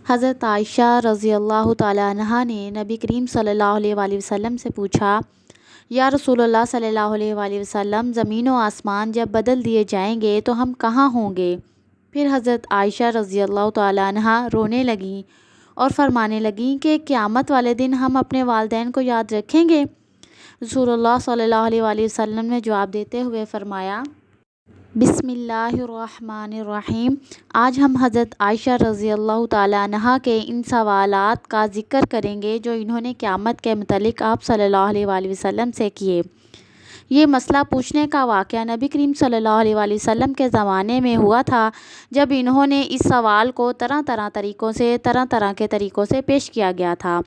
حضرت عائشہ رضی اللہ تعالیٰ عنہا نے نبی کریم صلی اللہ علیہ وآلہ وسلم سے پوچھا، یا رسول اللہ صلی اللہ علیہ وآلہ وسلم، زمین و آسمان جب بدل دیے جائیں گے تو ہم کہاں ہوں گے؟ پھر حضرت عائشہ رضی اللہ تعالیٰ عنہا رونے لگیں اور فرمانے لگیں کہ قیامت والے دن ہم اپنے والدین کو یاد رکھیں گے؟ رسول اللہ صلی اللہ علیہ وآلہ وسلم نے جواب دیتے ہوئے فرمایا، بسم اللہ الرحمن الرحیم۔ آج ہم حضرت عائشہ رضی اللہ تعالیٰ عنہا کے ان سوالات کا ذکر کریں گے جو انہوں نے قیامت کے متعلق آپ صلی اللہ علیہ وآلہ وسلم سے کیے۔ یہ مسئلہ پوچھنے کا واقعہ نبی کریم صلی اللہ علیہ وآلہ وسلم کے زمانے میں ہوا تھا، جب انہوں نے اس سوال کو طرح طرح کے طریقوں سے پیش کیا گیا تھا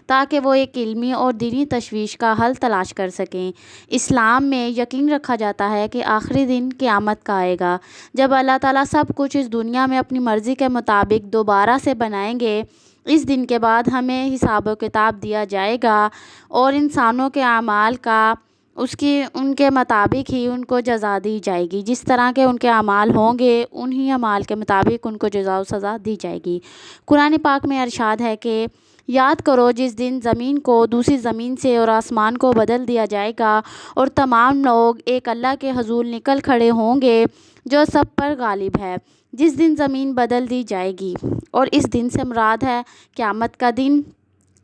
تاکہ وہ ایک علمی اور دینی تشویش کا حل تلاش کر سکیں۔ اسلام میں یقین رکھا جاتا ہے کہ آخری دن قیامت کا آئے گا، جب اللہ تعالیٰ سب کچھ اس دنیا میں اپنی مرضی کے مطابق دوبارہ سے بنائیں گے۔ اس دن کے بعد ہمیں حساب و کتاب دیا جائے گا اور انسانوں کے اعمال کا ان کے مطابق ہی ان کو جزا دی جائے گی۔ جس طرح کے ان کے اعمال ہوں گے انہی اعمال کے مطابق ان کو جزا و سزا دی جائے گی۔ قرآن پاک میں ارشاد ہے کہ یاد کرو جس دن زمین کو دوسری زمین سے اور آسمان کو بدل دیا جائے گا اور تمام لوگ ایک اللہ کے حضور نکل کھڑے ہوں گے جو سب پر غالب ہے۔ جس دن زمین بدل دی جائے گی، اور اس دن سے مراد ہے قیامت کا دن۔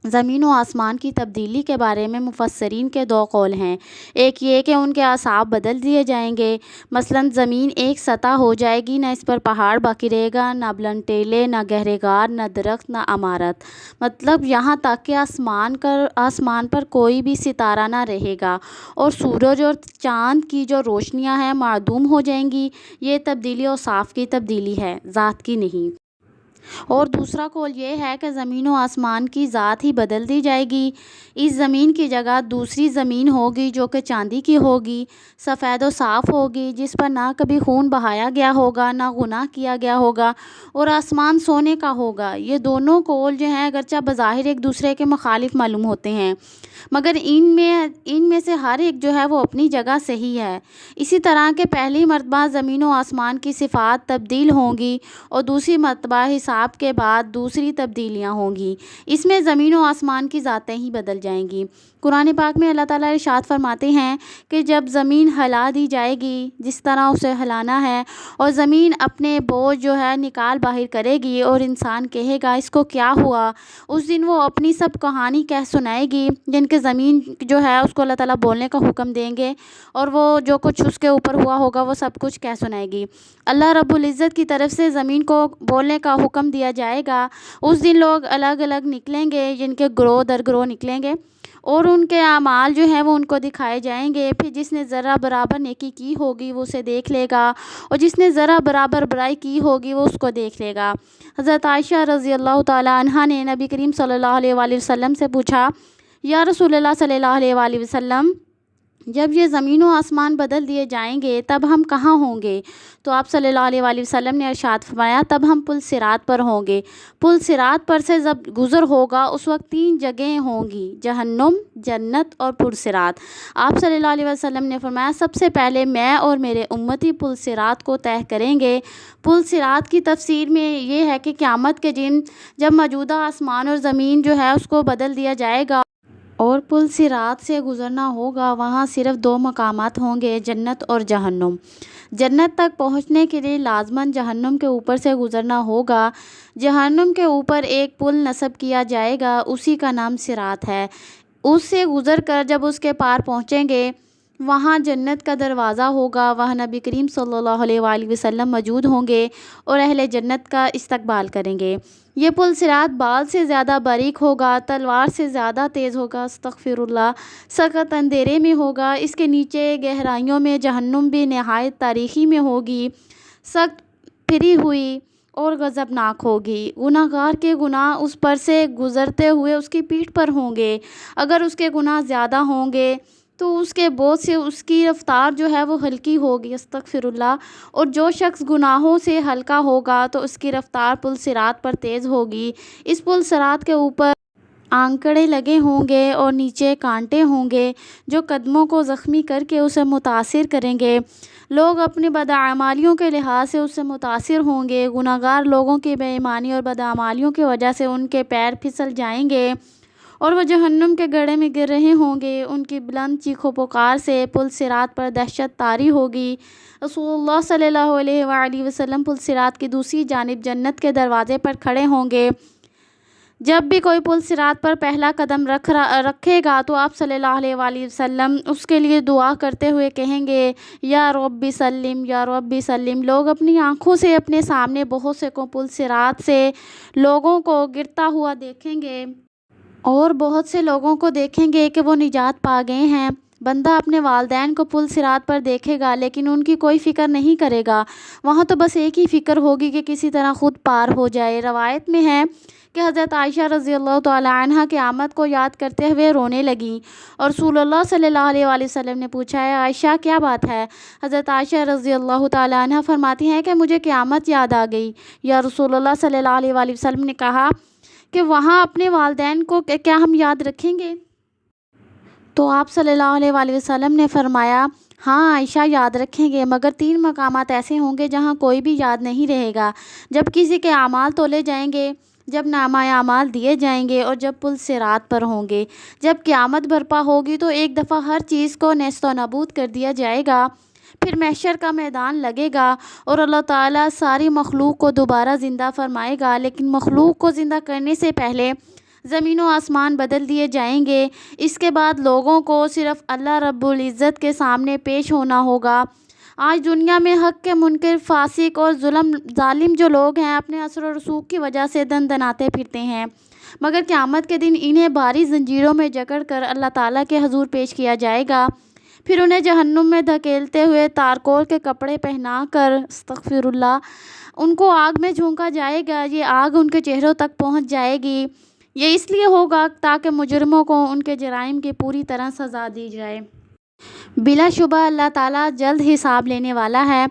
زمین و آسمان کی تبدیلی کے بارے میں مفسرین کے دو قول ہیں۔ ایک یہ کہ ان کے اعصاب بدل دیے جائیں گے، مثلا زمین ایک سطح ہو جائے گی، نہ اس پر پہاڑ باقی رہے گا، نہ بلند ٹیلے، نہ گہرے غار، نہ درخت، نہ عمارت، مطلب یہاں تک کہ آسمان پر کوئی بھی ستارہ نہ رہے گا، اور سورج اور چاند کی جو روشنیاں ہیں معدوم ہو جائیں گی۔ یہ تبدیلی اوصاف کی تبدیلی ہے، ذات کی نہیں۔ اور دوسرا قول یہ ہے کہ زمین و آسمان کی ذات ہی بدل دی جائے گی۔ اس زمین کی جگہ دوسری زمین ہوگی جو کہ چاندی کی ہوگی، سفید و صاف ہوگی، جس پر نہ کبھی خون بہایا گیا ہوگا، نہ گناہ کیا گیا ہوگا، اور آسمان سونے کا ہوگا۔ یہ دونوں قول جو ہیں اگرچہ بظاہر ایک دوسرے کے مخالف معلوم ہوتے ہیں، مگر ان میں سے ہر ایک جو ہے وہ اپنی جگہ صحیح ہے۔ اسی طرح کہ پہلی مرتبہ زمین و آسمان کی صفات تبدیل ہوں گی اور دوسری مرتبہ حساب کے بعد دوسری تبدیلیاں ہوں گی، اس میں زمین و آسمان کی ذاتیں ہی بدل جائیں گی۔ قرآن پاک میں اللہ تعالیٰ ارشاد فرماتے ہیں کہ جب زمین ہلا دی جائے گی جس طرح اسے ہلانا ہے، اور زمین اپنے بوجھ جو ہے نکال باہر کرے گی، اور انسان کہے گا اس کو کیا ہوا، اس دن وہ اپنی سب کہانی کہہ سنائے گی، جن کے زمین جو ہے اس کو اللہ تعالیٰ بولنے کا حکم دیں گے، اور وہ جو کچھ اس کے اوپر ہوا ہوگا وہ سب کچھ کہہ سنائے گی۔ اللہ رب العزت کی طرف سے زمین کو بولنے کا حکم دیا جائے گا۔ اس دن لوگ الگ الگ نکلیں گے، جن کے گروہ در گروہ نکلیں گے، اور ان کے اعمال جو ہیں وہ ان کو دکھائے جائیں گے۔ پھر جس نے ذرہ برابر نیکی کی ہوگی وہ اسے دیکھ لے گا، اور جس نے ذرہ برابر برائی کی ہوگی وہ اس کو دیکھ لے گا۔ حضرت عائشہ رضی اللہ تعالیٰ عنہا نے نبی کریم صلی اللہ علیہ وآلہ وسلم سے پوچھا، یا رسول اللہ صلی اللہ علیہ وآلہ وسلم، جب یہ زمین و آسمان بدل دیے جائیں گے تب ہم کہاں ہوں گے؟ تو آپ صلی اللہ علیہ وآلہ وسلم نے ارشاد فرمایا، تب ہم پل صراط پر ہوں گے۔ پل صراط پر سے جب گزر ہوگا اس وقت 3 جگہیں ہوں گی، جہنم، جنت اور پل صراط۔ آپ صلی اللہ علیہ وسلم نے فرمایا، سب سے پہلے میں اور میرے امتی پل صراط کو طے کریں گے۔ پل صراط کی تفسیر میں یہ ہے کہ قیامت کے دن جب موجودہ آسمان اور زمین جو ہے اس کو بدل دیا جائے گا اور پل صراط سے گزرنا ہوگا، وہاں صرف 2 مقامات ہوں گے، جنت اور جہنم۔ جنت تک پہنچنے کے لیے لازماً جہنم کے اوپر سے گزرنا ہوگا۔ جہنم کے اوپر ایک پل نصب کیا جائے گا، اسی کا نام صراط ہے۔ اس سے گزر کر جب اس کے پار پہنچیں گے، وہاں جنت کا دروازہ ہوگا، وہاں نبی کریم صلی اللہ علیہ وآلہ وسلم موجود ہوں گے اور اہل جنت کا استقبال کریں گے۔ یہ پل صراط بال سے زیادہ باریک ہوگا، تلوار سے زیادہ تیز ہوگا، استغفر اللہ، سخت اندھیرے میں ہوگا۔ اس کے نیچے گہرائیوں میں جہنم بھی نہایت تاریکی میں ہوگی، سخت پھری ہوئی اور غضبناک ہوگی۔ گناہ گار کے گناہ اس پر سے گزرتے ہوئے اس کی پیٹھ پر ہوں گے۔ اگر اس کے گناہ زیادہ ہوں گے تو اس کے بوجھ سے اس کی رفتار جو ہے وہ ہلکی ہوگی، استغفر اللہ، اور جو شخص گناہوں سے ہلکا ہوگا تو اس کی رفتار پل صراط پر تیز ہوگی۔ اس پل صراط کے اوپر آنکڑے لگے ہوں گے اور نیچے کانٹے ہوں گے جو قدموں کو زخمی کر کے اسے متاثر کریں گے۔ لوگ اپنی بدعمالیوں کے لحاظ سے اس سے متاثر ہوں گے۔ گناہگار لوگوں کی بے ایمانی اور بدعمالیوں کی وجہ سے ان کے پیر پھسل جائیں گے اور وہ جہنم کے گڑھے میں گر رہے ہوں گے۔ ان کی بلند چیخ و پکار سے پل صراط پر دہشت طاری ہوگی۔ رسول اللہ صلی اللہ علیہ وآلہ وسلم پل صراط کی دوسری جانب جنت کے دروازے پر کھڑے ہوں گے۔ جب بھی کوئی پل صراط پر پہلا قدم رکھے گا تو آپ صلی اللہ علیہ وآلہ وسلم اس کے لیے دعا کرتے ہوئے کہیں گے، یا رب سلم یا رب سلم۔ لوگ اپنی آنکھوں سے اپنے سامنے بہت سے کو پل صراط سے لوگوں کو گرتا ہوا دیکھیں گے اور بہت سے لوگوں کو دیکھیں گے کہ وہ نجات پا گئے ہیں۔ بندہ اپنے والدین کو پل صراط پر دیکھے گا لیکن ان کی کوئی فکر نہیں کرے گا۔ وہاں تو بس ایک ہی فکر ہوگی کہ کسی طرح خود پار ہو جائے۔ روایت میں ہے کہ حضرت عائشہ رضی اللہ تعالی عنہا قیامت کو یاد کرتے ہوئے رونے لگیں اور رسول اللہ صلی اللہ علیہ وآلہ وسلم نے پوچھا، ہے عائشہ کیا بات ہے؟ حضرت عائشہ رضی اللہ تعالی عنہا فرماتی ہیں کہ مجھے قیامت یاد آ گئی یا رسول اللہ صلی اللہ علیہ وآلہ وسلم نے کہا کہ وہاں اپنے والدین کو کیا ہم یاد رکھیں گے؟ تو آپ صلی اللہ علیہ وآلہ وسلم نے فرمایا، ہاں عائشہ یاد رکھیں گے، مگر 3 مقامات ایسے ہوں گے جہاں کوئی بھی یاد نہیں رہے گا۔ جب کسی کے اعمال تولے جائیں گے، جب نامہ اعمال دیے جائیں گے اور جب پل صراط پر ہوں گے۔ جب قیامت برپا ہوگی تو ایک دفعہ ہر چیز کو نیست و نابود کر دیا جائے گا۔ پھر محشر کا میدان لگے گا اور اللہ تعالیٰ ساری مخلوق کو دوبارہ زندہ فرمائے گا، لیکن مخلوق کو زندہ کرنے سے پہلے زمین و آسمان بدل دیے جائیں گے۔ اس کے بعد لوگوں کو صرف اللہ رب العزت کے سامنے پیش ہونا ہوگا۔ آج دنیا میں حق کے منکر، فاسق اور ظالم جو لوگ ہیں اپنے اثر و رسوخ کی وجہ سے دناتے پھرتے ہیں، مگر قیامت کے دن انہیں بھاری زنجیروں میں جکڑ کر اللہ تعالیٰ کے حضور پیش کیا جائے گا۔ پھر انہیں جہنم میں دھکیلتے ہوئے تارکول کے کپڑے پہنا کر استغفر اللہ ان کو آگ میں جھونکا جائے گا۔ یہ آگ ان کے چہروں تک پہنچ جائے گی۔ یہ اس لیے ہوگا تاکہ مجرموں کو ان کے جرائم کی پوری طرح سزا دی جائے۔ بلا شبہ اللہ تعالیٰ جلد حساب لینے والا ہے۔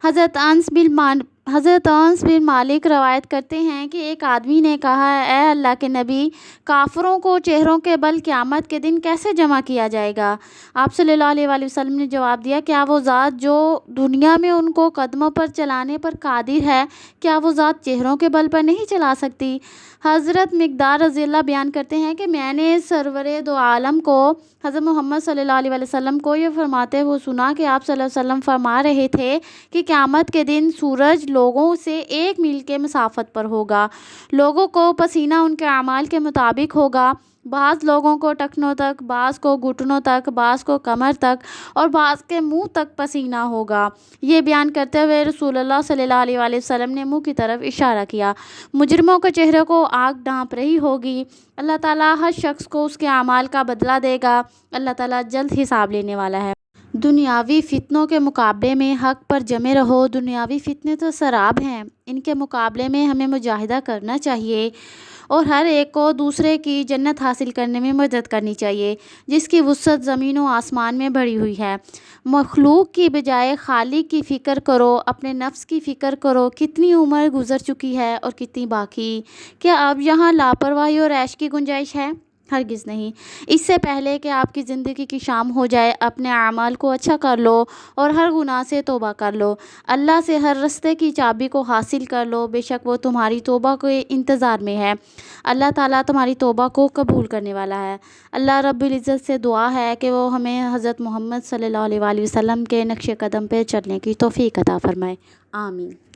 حضرت انس بن مالک روایت کرتے ہیں کہ ایک آدمی نے کہا، اے اللہ کے نبی، کافروں کو چہروں کے بل قیامت کے دن کیسے جمع کیا جائے گا؟ آپ صلی اللہ علیہ وآلہ وسلم نے جواب دیا، کیا وہ ذات جو دنیا میں ان کو قدموں پر چلانے پر قادر ہے، کیا وہ ذات چہروں کے بل پر نہیں چلا سکتی؟ حضرت مقدار رضی اللہ بیان کرتے ہیں کہ میں نے سرور دو عالم کو، حضرت محمد صلی اللہ علیہ وسلم کو یہ فرماتے ہوئے سنا کہ آپ صلی اللہ علیہ وسلم فرما رہے تھے کہ قیامت کے دن سورج لوگوں سے 1 میل کے مسافت پر ہوگا۔ لوگوں کو پسینہ ان کے اعمال کے مطابق ہوگا۔ بعض لوگوں کو ٹخنوں تک، بعض کو گھٹنوں تک، بعض کو کمر تک اور بعض کے منہ تک پسینہ ہوگا۔ یہ بیان کرتے ہوئے رسول اللہ صلی اللہ علیہ وآلہ وسلم نے منہ کی طرف اشارہ کیا۔ مجرموں کے چہرے کو آگ ڈھانپ رہی ہوگی۔ اللہ تعالیٰ ہر شخص کو اس کے اعمال کا بدلہ دے گا۔ اللہ تعالیٰ جلد حساب لینے والا ہے۔ دنیاوی فتنوں کے مقابلے میں حق پر جمے رہو۔ دنیاوی فتنے تو سراب ہیں، ان کے مقابلے میں ہمیں مجاہدہ کرنا چاہیے اور ہر ایک کو دوسرے کی جنت حاصل کرنے میں مدد کرنی چاہیے، جس کی وسعت زمین و آسمان میں بڑھی ہوئی ہے۔ مخلوق کی بجائے خالق کی فکر کرو، اپنے نفس کی فکر کرو۔ کتنی عمر گزر چکی ہے اور کتنی باقی؟ کیا اب یہاں لاپرواہی اور عیش کی گنجائش ہے؟ ہرگز نہیں۔ اس سے پہلے کہ آپ کی زندگی کی شام ہو جائے، اپنے اعمال کو اچھا کر لو اور ہر گناہ سے توبہ کر لو۔ اللہ سے ہر رستے کی چابی کو حاصل کر لو، بے شک وہ تمہاری توبہ کے انتظار میں ہے۔ اللہ تعالیٰ تمہاری توبہ کو قبول کرنے والا ہے۔ اللہ رب العزت سے دعا ہے کہ وہ ہمیں حضرت محمد صلی اللہ علیہ وآلہ وسلم کے نقش قدم پہ چلنے کی توفیق عطا فرمائے۔ آمین۔